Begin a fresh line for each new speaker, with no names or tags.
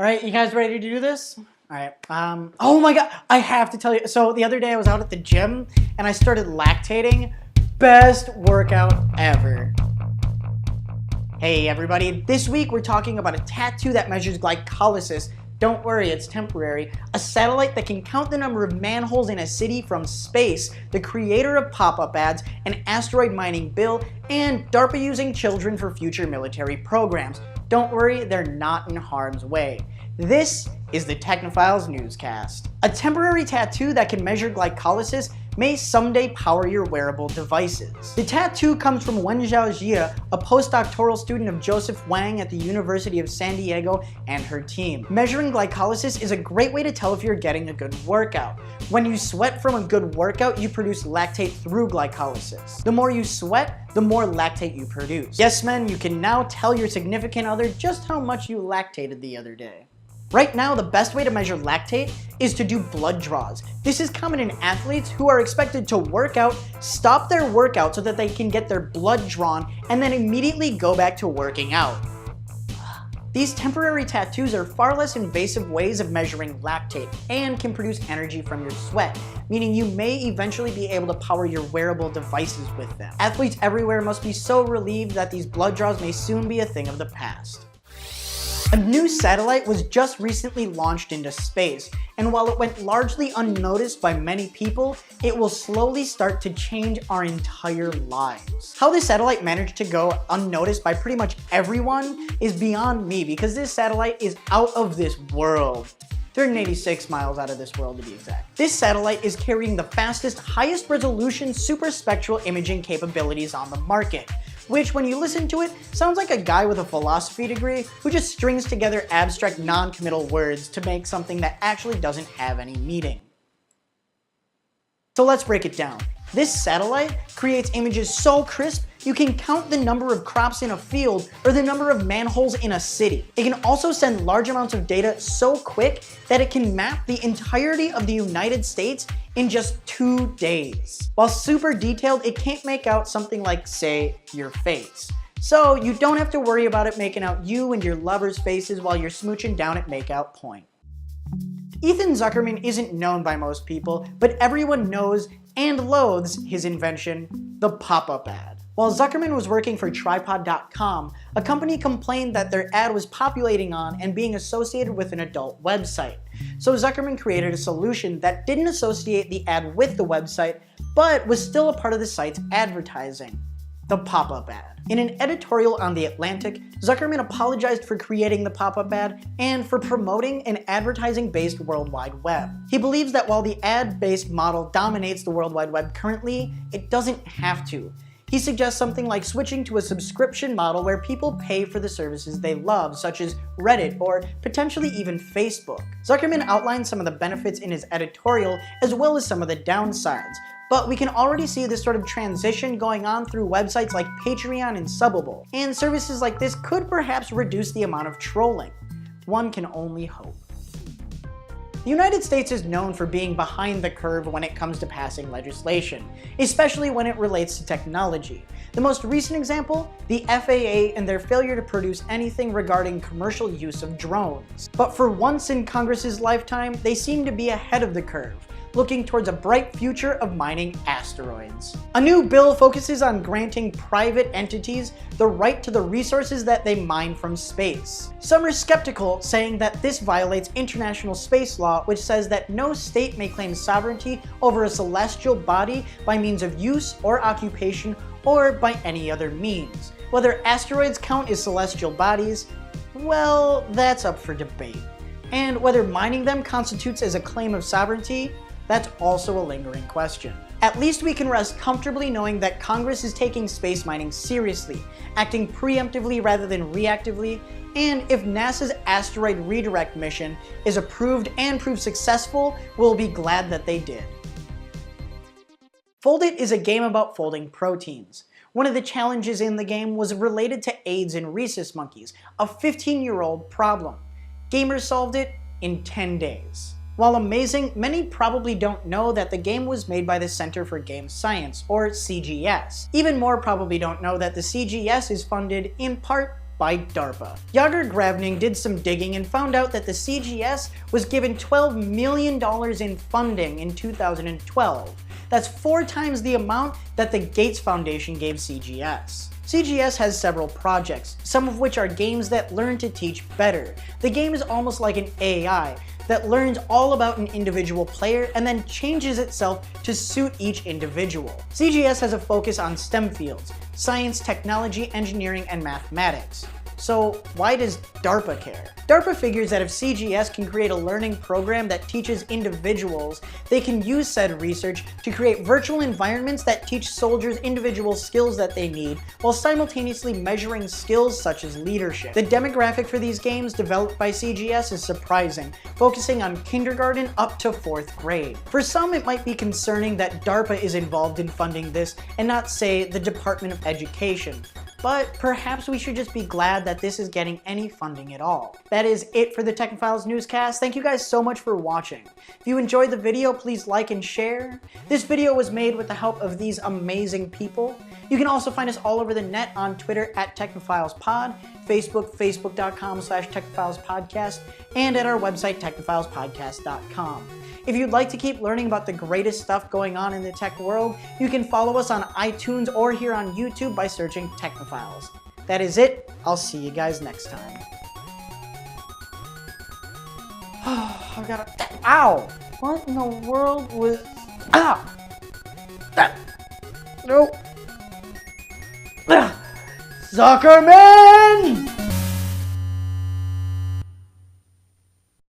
All right, you guys ready to do this? All right. Oh my God, I have to tell you. So the other day I was out at the gym and I started lactating. Best workout ever. Hey everybody, this week we're talking about a tattoo that measures glycolysis. Don't worry, it's temporary. A satellite that can count the number of manholes in a city from space, the creator of pop-up ads, an asteroid mining bill, and DARPA using children for future military programs. Don't worry, they're not in harm's way. This is the Technophiles Newscast. A temporary tattoo that can measure glycolysis may someday power your wearable devices. The tattoo comes from Wen Xiaojia, a postdoctoral student of Joseph Wang at the University of San Diego, and her team. Measuring glycolysis is a great way to tell if you're getting a good workout. When you sweat from a good workout, you produce lactate through glycolysis. The more you sweat, the more lactate you produce. Yes, men, you can now tell your significant other just how much you lactated the other day. Right now, the best way to measure lactate is to do blood draws. This is common in athletes who are expected to work out, stop their workout so that they can get their blood drawn, and then immediately go back to working out. These temporary tattoos are far less invasive ways of measuring lactate and can produce energy from your sweat, meaning you may eventually be able to power your wearable devices with them. Athletes everywhere must be so relieved that these blood draws may soon be a thing of the past. A new satellite was just recently launched into space, and while it went largely unnoticed by many people, it will slowly start to change our entire lives. How this satellite managed to go unnoticed by pretty much everyone is beyond me, because this satellite is out of this world. 386 miles out of this world to be exact. This satellite is carrying the fastest, highest resolution superspectral imaging capabilities on the market, which when you listen to it, sounds like a guy with a philosophy degree who just strings together abstract non-committal words to make something that actually doesn't have any meaning. So let's break it down. This satellite creates images so crisp, you can count the number of crops in a field or the number of manholes in a city. It can also send large amounts of data so quick that it can map the entirety of the United States in just 2 days. While super detailed, it can't make out something like, say, your face. So you don't have to worry about it making out you and your lover's faces while you're smooching down at makeout point. Ethan Zuckerman isn't known by most people, but everyone knows and loathes his invention, the pop-up ad. While Zuckerman was working for Tripod.com, a company complained that their ad was populating on and being associated with an adult website. So Zuckerman created a solution that didn't associate the ad with the website, but was still a part of the site's advertising. The pop-up ad. In an editorial on The Atlantic, Zuckerman apologized for creating the pop-up ad and for promoting an advertising-based World Wide Web. He believes that while the ad-based model dominates the World Wide Web currently, it doesn't have to. He suggests something like switching to a subscription model where people pay for the services they love, such as Reddit or potentially even Facebook. Zuckerman outlines some of the benefits in his editorial as well as some of the downsides, but we can already see this sort of transition going on through websites like Patreon and Subbable, and services like this could perhaps reduce the amount of trolling. One can only hope. The United States is known for being behind the curve when it comes to passing legislation, especially when it relates to technology. The most recent example, the FAA and their failure to produce anything regarding commercial use of drones. But for once in Congress's lifetime, they seem to be ahead of the curve, looking towards a bright future of mining asteroids. A new bill focuses on granting private entities the right to the resources that they mine from space. Some are skeptical, saying that this violates international space law, which says that no state may claim sovereignty over a celestial body by means of use or occupation or by any other means. Whether asteroids count as celestial bodies, well, that's up for debate. And whether mining them constitutes as a claim of sovereignty, that's also a lingering question. At least we can rest comfortably knowing that Congress is taking space mining seriously, acting preemptively rather than reactively, and if NASA's asteroid redirect mission is approved and proved successful, we'll be glad that they did. Fold It is a game about folding proteins. One of the challenges in the game was related to AIDS in rhesus monkeys, a 15-year-old problem. Gamers solved it in 10 days. While amazing, many probably don't know that the game was made by the Center for Game Science, or CGS. Even more probably don't know that the CGS is funded, in part, by DARPA. Jager Gravning did some digging and found out that the CGS was given $12 million in funding in 2012. That's 4 times the amount that the Gates Foundation gave CGS. CGS has several projects, some of which are games that learn to teach better. The game is almost like an AI that learns all about an individual player and then changes itself to suit each individual. CGS has a focus on STEM fields: science, technology, engineering, and mathematics. So why does DARPA care? DARPA figures that if CGS can create a learning program that teaches individuals, they can use said research to create virtual environments that teach soldiers individual skills that they need, while simultaneously measuring skills such as leadership. The demographic for these games developed by CGS is surprising, focusing on kindergarten up to 4th grade. For some, it might be concerning that DARPA is involved in funding this and not, say, the Department of Education. But perhaps we should just be glad that this is getting any funding at all. That is it for the Technophiles Newscast. Thank you guys so much for watching. If you enjoyed the video, please like and share. This video was made with the help of these amazing people. You can also find us all over the net on Twitter at TechnopilesPod, Facebook, facebook.com/TechnopilesPodcast, and at our website, TechnopilesPodcast.com. If you'd like to keep learning about the greatest stuff going on in the tech world, you can follow us on iTunes or here on YouTube by searching Technophiles. That is it. I'll see you guys next time. I gotta... Ow! What in the world was... Ow! No! Zuckerman!